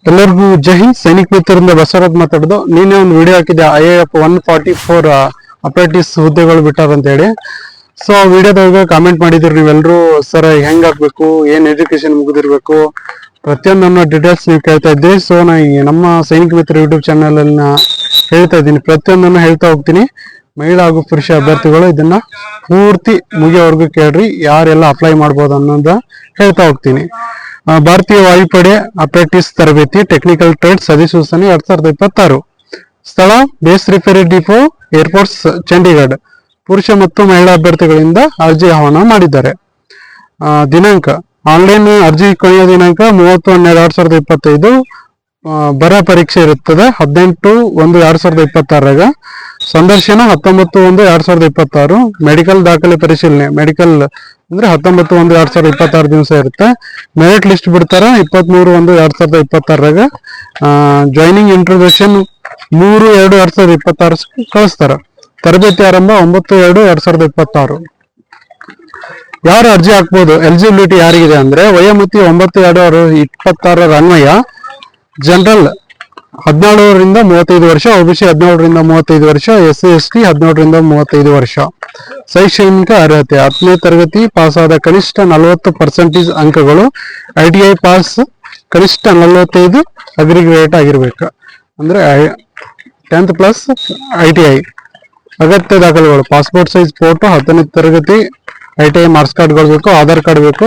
ಎಲ್ಲರಿಗೂ ಜೈ ಹಿಂದ್. ಸೈನಿಕ ಮಿತ್ರರಿಂದ ಬಸವರಾಜ್ ಮಾತಾಡೋದು. ನೀನೇ ಒಂದು ವಿಡಿಯೋ ಹಾಕಿದ್ದೆ, IAF 144 ಅಪ್ರೆಂಟಿಸ್ ಹುದ್ದೆಗಳು ಬಿಟ್ಟಾರ ಅಂತ ಹೇಳಿ. ಸೊ ಆ ವಿಡಿಯೋದಾಗ ಕಾಮೆಂಟ್ ಮಾಡಿದ್ರಿ ನೀವೆಲ್ಲರೂ, ಸರ್ ಹೆಂಗ್ ಹಾಕ್ಬೇಕು, ಏನ್ ಎಜುಕೇಶನ್ ಮುಗಿದಿರ್ಬೇಕು, ಪ್ರತಿಯೊಂದನ್ನು ಡೀಟೇಲ್ಸ್ ನೀವು ಕೇಳ್ತಾ ಇದ್ರಿ. ಸೊ ನಾ ನಮ್ಮ ಸೈನಿಕ ಮಿತ್ರ ಯೂಟ್ಯೂಬ್ ಚಾನಲ್ ಅನ್ನ ಹೇಳ್ತಾ ಇದ್ದೀನಿ, ಪ್ರತಿಯೊಂದನ್ನು ಹೇಳ್ತಾ ಹೋಗ್ತೀನಿ. ಮಹಿಳಾ ಹಾಗೂ ಪುರುಷ ಅಭ್ಯರ್ಥಿಗಳು ಇದನ್ನ ಪೂರ್ತಿ ಮುಗಿಯೋವರೆಗೂ ಕೇಳ್ರಿ, ಯಾರೆಲ್ಲ ಅಪ್ಲೈ ಮಾಡ್ಬೋದು ಅನ್ನೋದ ಹೇಳ್ತಾ ಹೋಗ್ತೀನಿ. ಭಾರತೀಯ ವಾಯುಪಡೆ ಅಪ್ರೆಂಟಿಸ್ ತರಬೇತಿ ಟೆಕ್ನಿಕಲ್ ಟ್ರೇಡ್ಸ್ ಅಧಿಸೂಚನೆ 2026. ಸ್ಥಳ base repair depot, airports, Chandigarh. ಪುರುಷ ಮತ್ತು ಮಹಿಳಾ ಅಭ್ಯರ್ಥಿಗಳಿಂದ ಅರ್ಜಿ ಆಹ್ವಾನ ಮಾಡಿದ್ದಾರೆ. ದಿನಾಂಕ ಆನ್ಲೈನ್ ಅರ್ಜಿ ಕೊನೆಯ ದಿನಾಂಕ 30/12/2025. ಬರ ಪರೀಕ್ಷೆ ಇರುತ್ತದೆ 18/1/2026. ಸಂದರ್ಶನ 19/1/2026. ಮೆಡಿಕಲ್ ದಾಖಲೆ ಪರಿಶೀಲನೆ, ಮೆಡಿಕಲ್ ಅಂದ್ರೆ 19/1/2026 ದಿವಸ ಇರುತ್ತೆ. ಮೆರಿಟ್ ಲಿಸ್ಟ್ ಬಿಡ್ತಾರ 23/1/2026. ಜಾಯ್ನಿಂಗ್ ಇಂಟ್ರೊಡಕ್ಷನ್ 3/2/2026 ಕಳಿಸ್ತಾರ. ತರಬೇತಿ ಆರಂಭ 9/2/2026. ಯಾರು ಅರ್ಜಿ ಹಾಕ್ಬೋದು? ಎಲಿಜಿಬಿಲಿಟಿ ಯಾರಿಗಿದೆ ಅಂದ್ರೆ, ವಯೋಮಿತಿ 9/2/2026 ಅನ್ವಯ ಜನರಲ್ 17ರಿಂದ 35 ವರ್ಷ, OBC 17ರಿಂದ 35 ವರ್ಷ, SC/ST 17ರಿಂದ 35 ವರ್ಷ. ಶೈಕ್ಷಣಿಕ ಅರ್ಹತೆ 10ನೇ ತರಗತಿ ಪಾಸ್ ಆದ ಕನಿಷ್ಠ 40% ಅಂಕಗಳು, ITI ಪಾಸ್ ಕನಿಷ್ಠ 45 ಅಗ್ರಿಗೇಟ್ ಆಗಿರ್ಬೇಕು, ಅಂದ್ರೆ 10th ಪ್ಲಸ್ ITI. ಅಗತ್ಯ ದಾಖಲೆಗಳು ಪಾಸ್ಪೋರ್ಟ್ ಸೈಜ್ ಫೋಟೋ, 10ನೇ ತರಗತಿ ITI ಮಾರ್ಕ್ಸ್ ಕಾರ್ಡ್ಗಳು ಬೇಕು, ಆಧಾರ್ ಕಾರ್ಡ್ ಬೇಕು,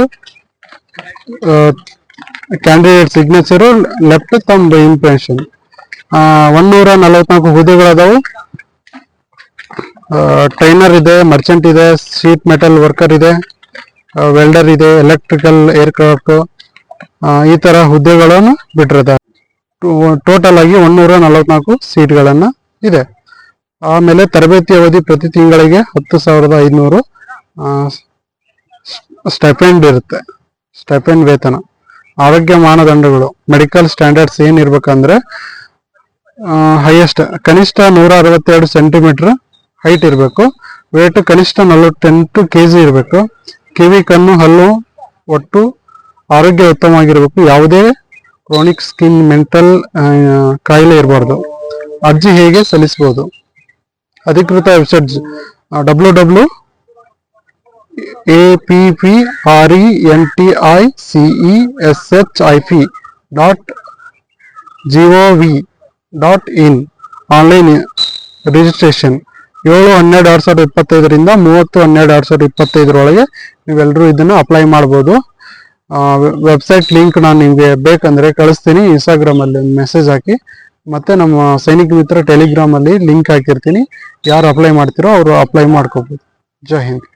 candidate signature, left thumb impression. 144 ಹುದ್ದೆಗಳದಾವು. ಟ್ರೈನರ್ ಇದೆ, ಮರ್ಚೆಂಟ್ ಇದೆ, ಶೀಟ್ ಮೆಟಲ್ ವರ್ಕರ್ ಇದೆ, ವೆಲ್ಡರ್ ಇದೆ, ಎಲೆಕ್ಟ್ರಿಕಲ್ ಏರ್ಕ್ರಾಫ್ಟ್, ಈ ತರ ಹುದ್ದೆಗಳನ್ನು ಬಿಟ್ಟಿರ್ತಾರೆ. ಟೋಟಲ್ ಆಗಿ 144 ಸೀಟ್ಗಳನ್ನ ಇದೆ. ಆಮೇಲೆ ತರಬೇತಿ ಅವಧಿ ಪ್ರತಿ ತಿಂಗಳಿಗೆ 10,500 ಸ್ಟೈಪೆಂಡ್ ಇರುತ್ತೆ, ಸ್ಟೈಪೆಂಡ್ ವೇತನ. ಆರೋಗ್ಯ ಮಾನದಂಡಗಳು ಮೆಡಿಕಲ್ ಸ್ಟ್ಯಾಂಡರ್ಡ್ಸ್ ಏನಿರ್ಬೇಕಂದ್ರೆ, ಹೈಯೆಸ್ಟ್ ಕನಿಷ್ಠ 162 ಸೆಂಟಿಮೀಟರ್ ಹೈಟ್ ಇರಬೇಕು, ವೇಟ್ ಕನಿಷ್ಠ 48 kg ಇರಬೇಕು, ಕಿವಿ, ಕಣ್ಣು, ಹಲ್ಲು ಒಟ್ಟು ಆರೋಗ್ಯ ಉತ್ತಮವಾಗಿರ್ಬೇಕು, ಯಾವುದೇ ಕ್ರಾನಿಕ್ ಸ್ಕಿನ್ ಮೆಂಟಲ್ ಕಾಯಿಲೆ ಇರಬಾರ್ದು. ಅರ್ಜಿ ಹೇಗೆ ಸಲ್ಲಿಸಬಹುದು? ಅಧಿಕೃತ ವೆಬ್ಸೈಟ್ www.apprenticeship.gov.in. ಆನ್ಲೈನ್ ರಿಜಿಸ್ಟ್ರೇಷನ್ 7/12/2025 30/12/2025 ನೀವೆಲ್ಲರೂ ಇದನ್ನ ಅಪ್ಲೈ ಮಾಡ್ಬೋದು. ವೆಬ್ಸೈಟ್ ಲಿಂಕ್ ನಾನು ನಿಮಗೆ ಬೇಕಂದ್ರೆ ಕಳಿಸ್ತೀನಿ. ಇನ್ಸ್ಟಾಗ್ರಾಮ್ ಅಲ್ಲಿ ಮೆಸೇಜ್ ಹಾಕಿ, ಮತ್ತೆ ನಮ್ಮ ಸೈನಿಕ ಮಿತ್ರ ಟೆಲಿಗ್ರಾಮ್ ಅಲ್ಲಿ ಲಿಂಕ್ ಹಾಕಿರ್ತೀನಿ. ಯಾರು ಅಪ್ಲೈ ಮಾಡ್ತಿರೋ ಅವರು ಅಪ್ಲೈ ಮಾಡ್ಕೋಬಹುದು. ಜೈ ಹಿಂದ್.